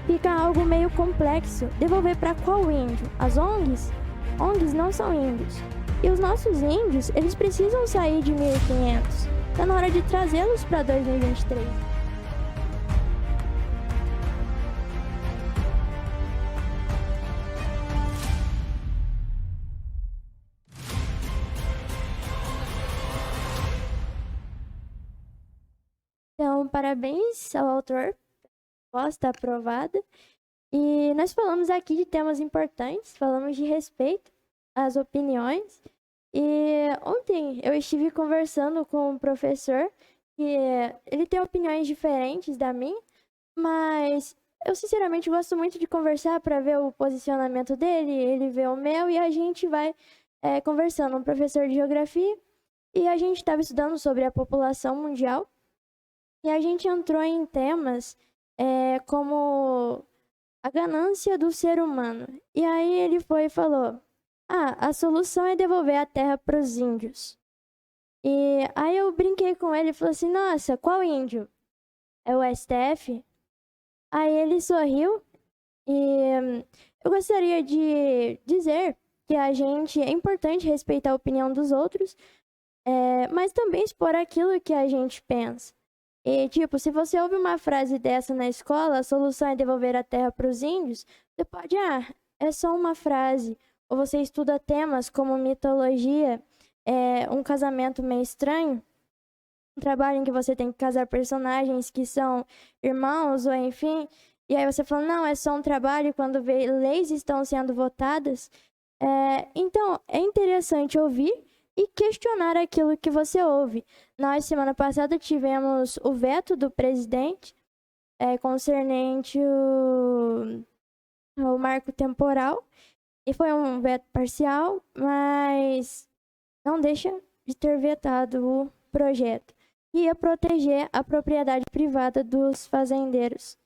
fica algo meio complexo. Devolver para qual índio? As ONGs? ONGs não são índios. E os nossos índios, eles precisam sair de 1500. Tá na hora de trazê-los para 2023. Então, parabéns ao autor. Proposta aprovada. E nós falamos aqui de temas importantes, falamos de respeito às opiniões. E ontem eu estive conversando com um professor que ele tem opiniões diferentes da minha, mas eu sinceramente gosto muito de conversar para ver o posicionamento dele, ele vê o meu e a gente vai conversando. Um professor de geografia e a gente estava estudando sobre a população mundial e a gente entrou em temas como a ganância do ser humano. E aí ele foi e falou: a solução é devolver a terra para os índios. E aí eu brinquei com ele e falei assim: nossa, qual índio? É o STF? Aí ele sorriu e eu gostaria de dizer que é importante respeitar a opinião dos outros, mas também expor aquilo que a gente pensa. E, tipo, se você ouve uma frase dessa na escola, a solução é devolver a terra para os índios, você pode, é só uma frase. Ou você estuda temas como mitologia, um casamento meio estranho, um trabalho em que você tem que casar personagens que são irmãos, ou enfim, e aí você fala, não, é só um trabalho quando leis estão sendo votadas. Então, é interessante ouvir e questionar aquilo que você ouve. Nós, semana passada, tivemos o veto do presidente concernente o marco temporal, e foi um veto parcial, mas não deixa de ter vetado o projeto. Ia proteger a propriedade privada dos fazendeiros,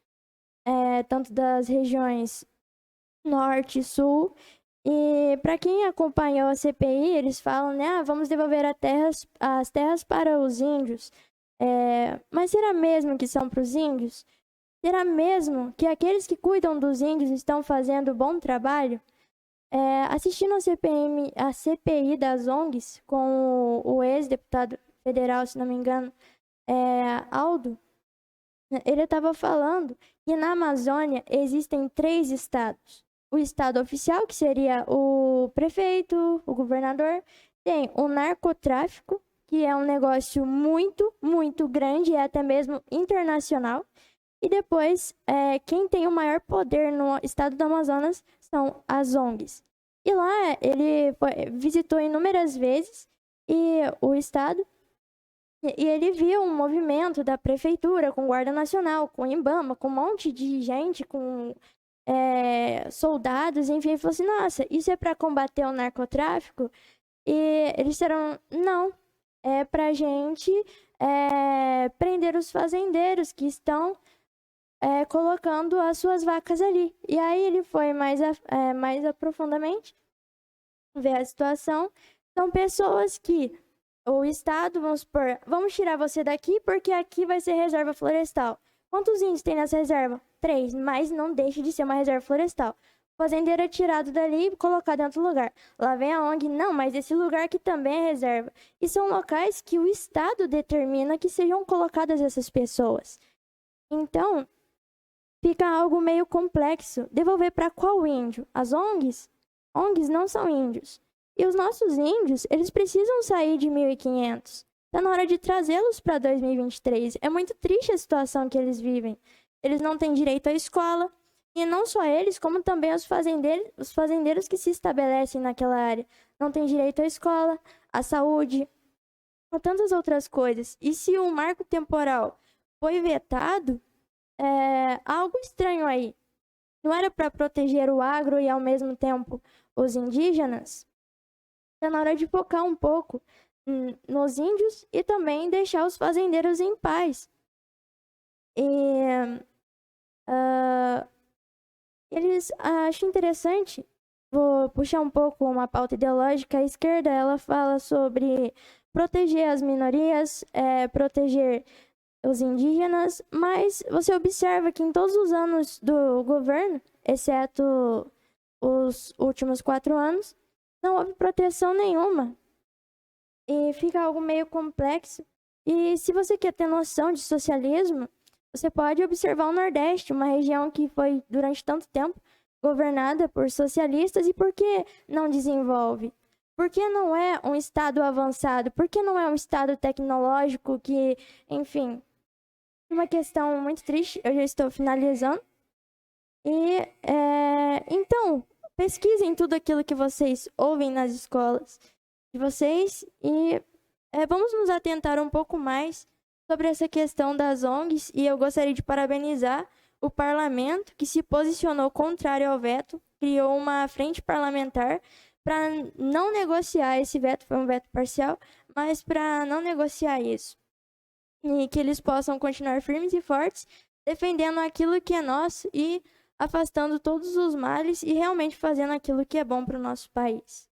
tanto das regiões norte e sul. E para quem acompanhou a CPI, eles falam, né, vamos devolver as terras para os índios. Mas será mesmo que são para os índios? Será mesmo que aqueles que cuidam dos índios estão fazendo bom trabalho? Assistindo a CPI das ONGs com o ex-deputado federal, se não me engano, Aldo, ele estava falando que na Amazônia existem 3 estados. O estado oficial, que seria o prefeito, o governador. Tem o narcotráfico, que é um negócio muito, muito grande, até mesmo internacional. E depois, quem tem o maior poder no estado do Amazonas são as ONGs. E lá ele visitou inúmeras vezes o estado, e ele viu um movimento da prefeitura com Guarda Nacional, com IBAMA, com um monte de gente, com soldados, enfim, ele falou assim, nossa, isso é para combater o narcotráfico? E eles disseram, não, é pra gente prender os fazendeiros que estão colocando as suas vacas ali. E aí ele foi mais aprofundamente ver a situação. São pessoas que o Estado, vamos supor, vamos tirar você daqui porque aqui vai ser reserva florestal. Quantos índios tem nessa reserva? 3, mas não deixa de ser uma reserva florestal. O fazendeiro é tirado dali e colocado em outro lugar. Lá vem a ONG, não, mas esse lugar aqui também é reserva. E são locais que o Estado determina que sejam colocadas essas pessoas. Então, fica algo meio complexo. Devolver para qual índio? As ONGs? ONGs não são índios. E os nossos índios, eles precisam sair de 1500. Está na hora de trazê-los para 2023. É muito triste a situação que eles vivem. Eles não têm direito à escola. E não só eles, como também os fazendeiros que se estabelecem naquela área. Não têm direito à escola, à saúde, a tantas outras coisas. E se o marco temporal foi vetado, algo estranho aí. Não era para proteger o agro e, ao mesmo tempo, os indígenas? Está na hora de focar um pouco nos índios e também deixar os fazendeiros em paz. E eles acham interessante, vou puxar um pouco uma pauta ideológica. A esquerda, ela fala sobre proteger as minorias, proteger os indígenas, mas você observa que em todos os anos do governo, exceto os últimos 4 anos, não houve proteção nenhuma. E fica algo meio complexo. E se você quer ter noção de socialismo, você pode observar o Nordeste, uma região que foi durante tanto tempo governada por socialistas. E por que não desenvolve? Por que não é um estado avançado? Por que não é um estado tecnológico que, enfim, uma questão muito triste, eu já estou finalizando. E, então, pesquisem tudo aquilo que vocês ouvem nas escolas de vocês e vamos nos atentar um pouco mais sobre essa questão das ONGs. E eu gostaria de parabenizar o parlamento que se posicionou contrário ao veto, criou uma frente parlamentar para não negociar esse veto, foi um veto parcial, mas para não negociar isso. E que eles possam continuar firmes e fortes, defendendo aquilo que é nosso e afastando todos os males e realmente fazendo aquilo que é bom para o nosso país.